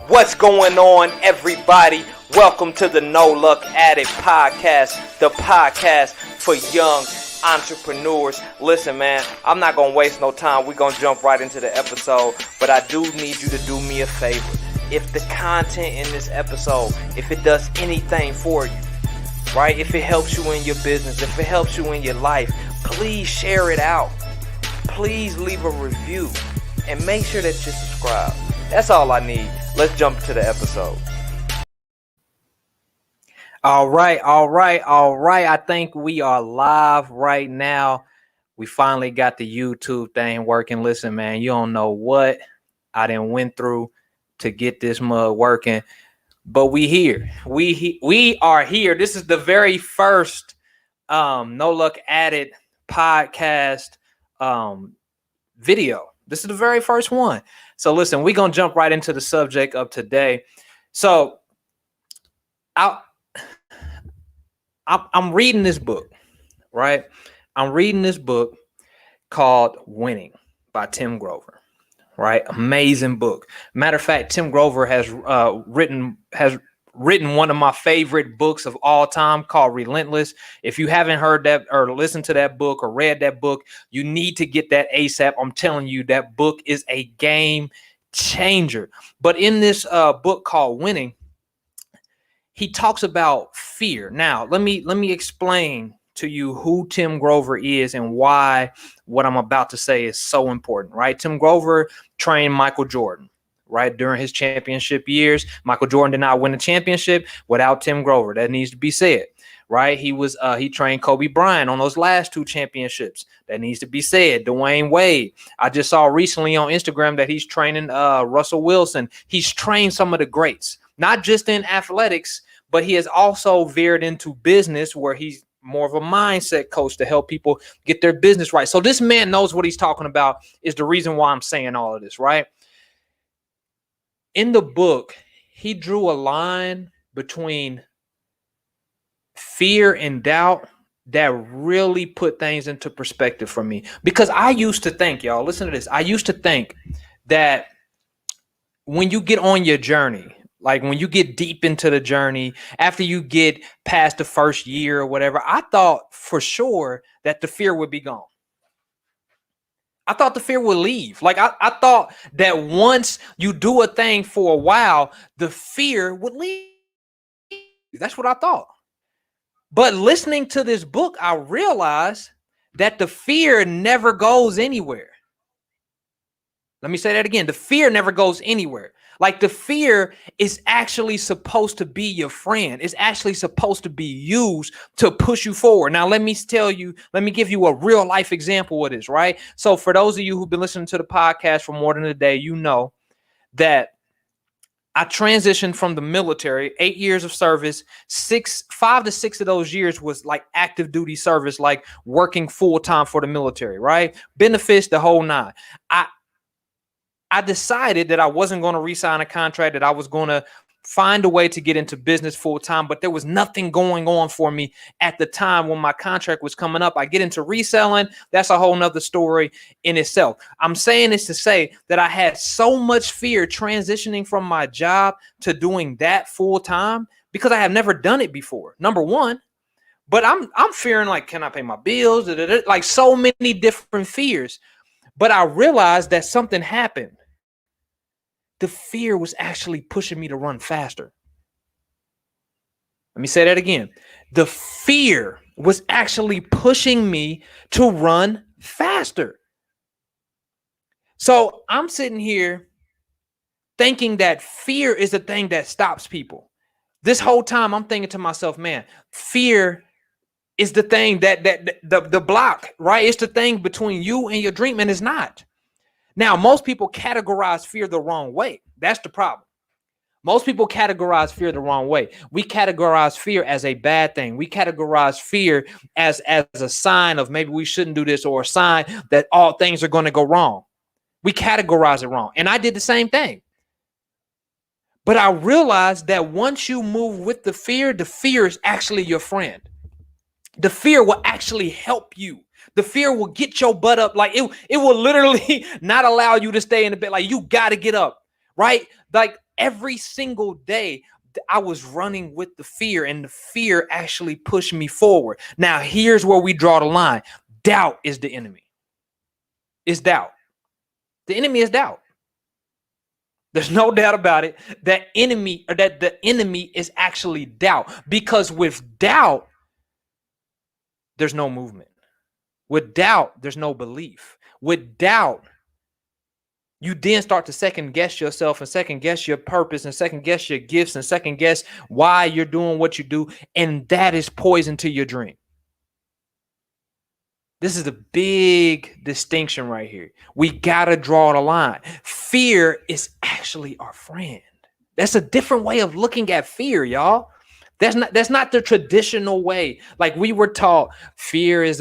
What's going on, everybody? Welcome to the No Luck Addict podcast, the podcast for young entrepreneurs. Listen, man, I'm not going to waste no time. We're going to jump right into the episode, but I do need you to do me a favor. If the content in this episode, if it does anything for you, right? If it helps you in your business, if it helps you in your life, please share it out. Please leave a review and make sure that you subscribe. That's all I need. Let's jump to the episode. All right. I think we are live right now. We finally got the YouTube thing working. Listen, man, you don't know what I done went through to get this mug working, but we here. We are here. This is the very first No Luck Addict podcast video. This is the very first one. So listen, we're going to jump right into the subject of today. So I'm reading this book, right? I'm reading this book called Winning by Tim Grover, right? Amazing book. Matter of fact, Tim Grover has written one of my favorite books of all time called Relentless. If you haven't heard that or listened to that book or read that book, you need to get that ASAP. I'm telling you, that book is a game changer. But in this book called Winning, he talks about fear. Now, let me explain to you who Tim Grover is and why what I'm about to say is so important, right? Tim Grover trained Michael Jordan, right? During his championship years. Michael Jordan did not win a championship without Tim Grover. That needs to be said, right? He trained Kobe Bryant on those last two championships. That needs to be said. Dwayne Wade. I just saw recently on Instagram that he's training Russell Wilson. He's trained some of the greats, not just in athletics, but he has also veered into business where he's more of a mindset coach to help people get their business right. So this man knows what he's talking about, is the reason why I'm saying all of this, right? In the book, he drew a line between fear and doubt that really put things into perspective for me. Because I used to think, y'all, listen to this. I used to think that when you get on your journey, like when you get deep into the journey, after you get past the first year or whatever, I thought for sure that the fear would be gone. I thought the fear would leave. Like I thought that once you do a thing for a while, the fear would leave. That's what I thought. But listening to this book, I realized that the fear never goes anywhere. Let me say that again. The fear never goes anywhere. Like the fear is actually supposed to be your friend. It's actually supposed to be used to push you forward. Now, let me give you a real life example of this, right? So for those of you who've been listening to the podcast for more than a day, you know that I transitioned from the military, 8 years of service, 5 to 6 of those years was like active duty service, like working full time for the military, right? Benefits, the whole nine. I decided that I wasn't going to re-sign a contract, that I was going to find a way to get into business full time, but there was nothing going on for me at the time when my contract was coming up. I get into reselling. That's a whole nother story in itself. I'm saying this to say that I had so much fear transitioning from my job to doing that full time because I have never done it before. Number one, but I'm fearing like, can I pay my bills? Like so many different fears. But I realized that something happened. The fear was actually pushing me to run faster. Let me say that again. The fear was actually pushing me to run faster. So I'm sitting here thinking that fear is the thing that stops people. This whole time I'm thinking to myself, man, fear is the thing that the block, right? It's the thing between you and your dream, and it's not. Now, most people categorize fear the wrong way. That's the problem. Most people categorize fear the wrong way. We categorize fear as a bad thing. We categorize fear as a sign of maybe we shouldn't do this, or a sign that all things are going to go wrong. We categorize it wrong. And I did the same thing. But I realized that once you move with the fear is actually your friend. The fear will actually help you. The fear will get your butt up. Like it will literally not allow you to stay in the bed. Like you got to get up, right? Like every single day I was running with the fear, and the fear actually pushed me forward. Now, here's where we draw the line. Doubt is the enemy. It's doubt. The enemy is doubt. There's no doubt about it. That the enemy is actually doubt, because with doubt, there's no movement. With doubt, there's no belief. With doubt, you then start to second guess yourself and second guess your purpose and second guess your gifts and second guess why you're doing what you do. And that is poison to your dream. This is the big distinction right here. We got to draw the line. Fear is actually our friend. That's a different way of looking at fear, y'all. That's not the traditional way. Like we were taught, fear is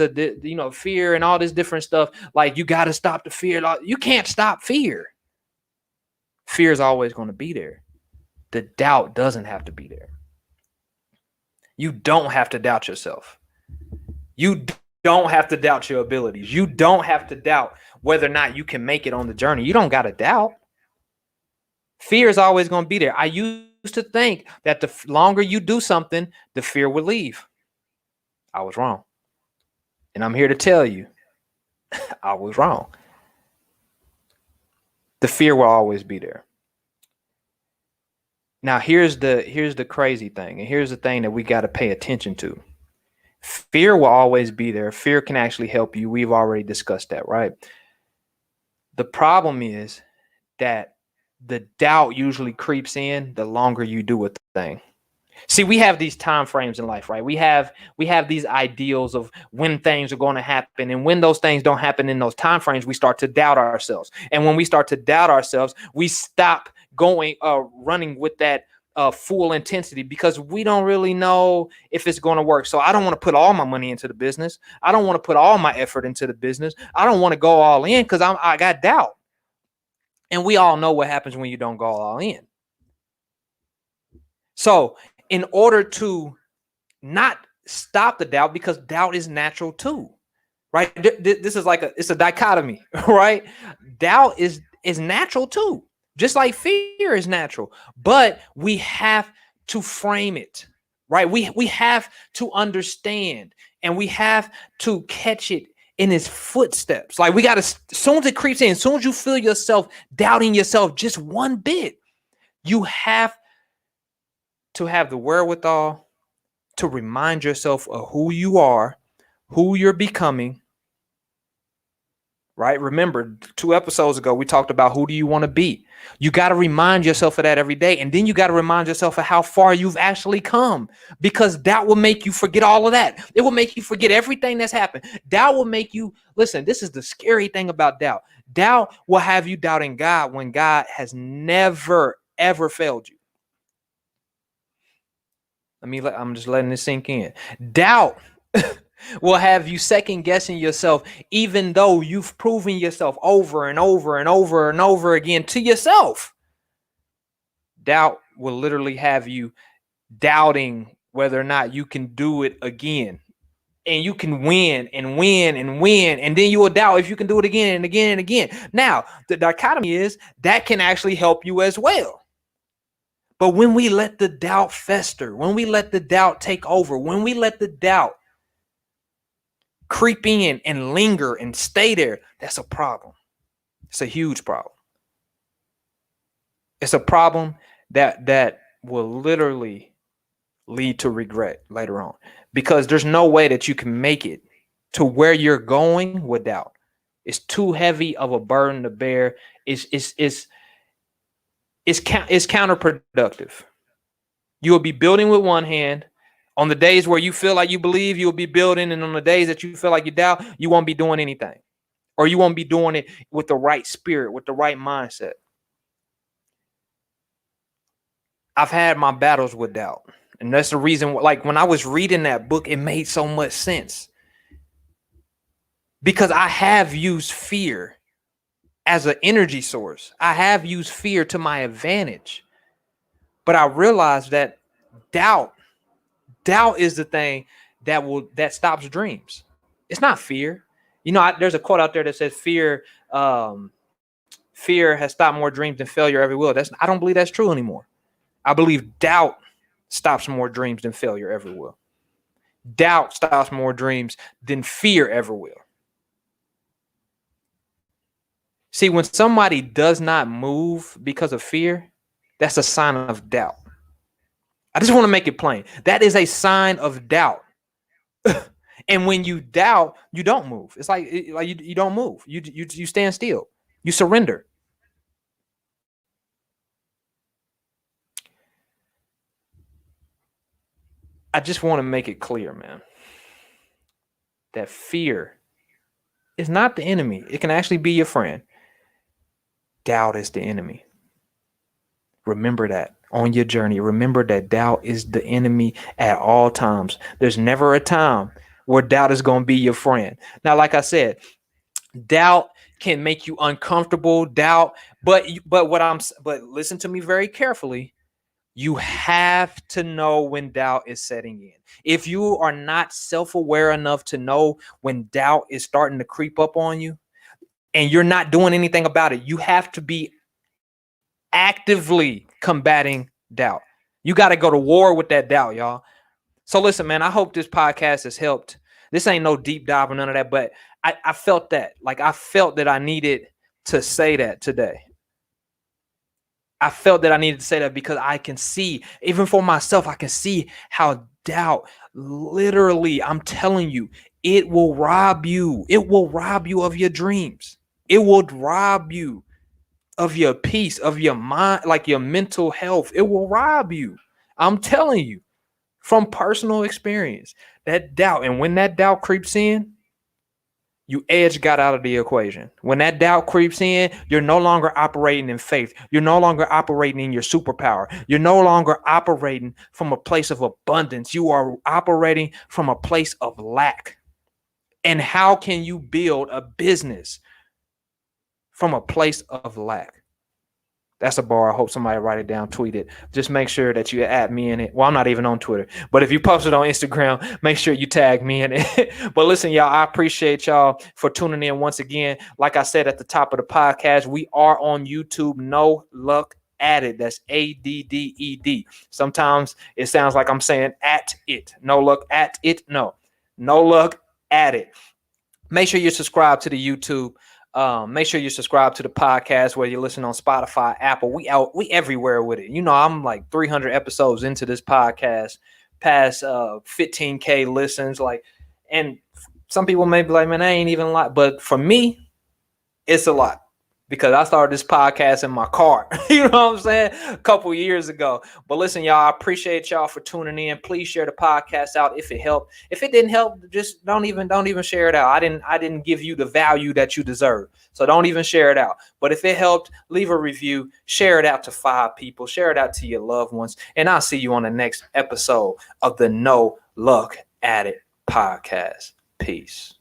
fear and all this different stuff. Like you got to stop the fear. You can't stop fear. Fear is always going to be there. The doubt doesn't have to be there. You don't have to doubt yourself. You don't have to doubt your abilities. You don't have to doubt whether or not you can make it on the journey. You don't got to doubt. Fear is always going to be there. I used to think that the longer you do something, the fear would leave. I was wrong. And I'm here to tell you, I was wrong. The fear will always be there. Now, here's the crazy thing, and here's the thing that we got to pay attention to. Fear will always be there. Fear can actually help you. We've already discussed that, right? The problem is that the doubt usually creeps in the longer you do a thing. See, we have these time frames in life, right? We have these ideals of when things are going to happen, and when those things don't happen in those time frames, we start to doubt ourselves. And when we start to doubt ourselves, we stop running with that full intensity, because we don't really know if it's going to work. So I don't want to put all my money into the business. I don't want to put all my effort into the business. I don't want to go all in because I got doubt. And we all know what happens when you don't go all in. So in order to not stop the doubt, because doubt is natural too, right? This is it's a dichotomy, right? Doubt is natural too, just like fear is natural, but we have to frame it, right? We have to understand, and we have to catch it in his footsteps. Like we got to, as soon as it creeps in, as soon as you feel yourself doubting yourself just one bit, you have to have the wherewithal to remind yourself of who you are, who you're becoming, right? Remember, 2 episodes ago, we talked about who do you want to be. You got to remind yourself of that every day. And then you got to remind yourself of how far you've actually come, because doubt will make you forget all of that. It will make you forget everything that's happened. Doubt will make you, listen, this is the scary thing about doubt. Doubt will have you doubting God when God has never, ever failed you. I'm just letting this sink in. Doubt will have you second guessing yourself, even though you've proven yourself over and over and over and over again to yourself. Doubt will literally have you doubting whether or not you can do it again. And you can win and win and win. And then you will doubt if you can do it again and again and again. Now, the dichotomy is that can actually help you as well. But when we let the doubt fester, when we let the doubt take over, when we let the doubt creep in and linger and stay there, that's a problem. It's a huge problem. It's a problem that will literally lead to regret later on, because there's no way that you can make it to where you're going with doubt. It's too heavy of a burden to bear. It's counterproductive. You will be building with one hand. On the days where you feel like you believe, you'll be building. And on the days that you feel like you doubt, you won't be doing anything. Or you won't be doing it with the right spirit, with the right mindset. I've had my battles with doubt. And that's the reason, like when I was reading that book, it made so much sense. Because I have used fear as an energy source. I have used fear to my advantage. But I realized that doubt is the thing that stops dreams. It's not fear. You know, there's a quote out there that says fear fear has stopped more dreams than failure ever will. I don't believe that's true anymore. I believe doubt stops more dreams than failure ever will. Doubt stops more dreams than fear ever will. See, when somebody does not move because of fear, that's a sign of doubt. I just want to make it plain. That is a sign of doubt. And when you doubt, you don't move. It's like you don't move. You stand still. You surrender. I just want to make it clear, man, that fear is not the enemy. It can actually be your friend. Doubt is the enemy. Remember that on your journey. Remember that doubt is the enemy at all times. There's never a time where doubt is going to be your friend. Now, like I said, doubt can make you uncomfortable. Doubt, but listen to me very carefully. You have to know when doubt is setting in. If you are not self-aware enough to know when doubt is starting to creep up on you and you're not doing anything about it, you have to be actively combating doubt. You got to go to war with that doubt, y'all. So listen, man, I hope this podcast has helped. This ain't no deep dive or none of that, but I felt that. Like, I felt that I needed to say that today. I felt that I needed to say that because I can see, even for myself, I can see how doubt, literally, I'm telling you, it will rob you. It will rob you of your dreams. It will rob you of your peace, of your mind, like your mental health. It will rob you. I'm telling you from personal experience, that doubt. And when that doubt creeps in, you edge got out of the equation. When that doubt creeps in, you're no longer operating in faith. You're no longer operating in your superpower. You're no longer operating from a place of abundance. You are operating from a place of lack. And how can you build a business from a place of lack? That's a bar. I hope somebody write it down, tweet it. Just make sure that you add me in it. Well, I'm not even on Twitter, but if you post it on Instagram, make sure you tag me in it. But listen, y'all, I appreciate y'all for tuning in once again. Like I said at the top of the podcast, we are on YouTube. No Luck Added. That's ADDED. Sometimes it sounds like I'm saying at it. No Luck at it. No Luck Added. Make sure you subscribe to the YouTube. Make sure you subscribe to the podcast, whether you listen on Spotify, Apple. We everywhere with it. You know, I'm like 300 episodes into this podcast, past 15K listens. Like, and some people may be like, man, I ain't even a lot. But for me, it's a lot. Because I started this podcast in my car, you know what I'm saying, a couple years ago. But listen, y'all, I appreciate y'all for tuning in. Please share the podcast out if it helped. If it didn't help, just don't even share it out. I didn't give you the value that you deserve, so don't even share it out. But if it helped, leave a review, share it out to 5 people, share it out to your loved ones, and I'll see you on the next episode of the No Luck Added podcast. Peace.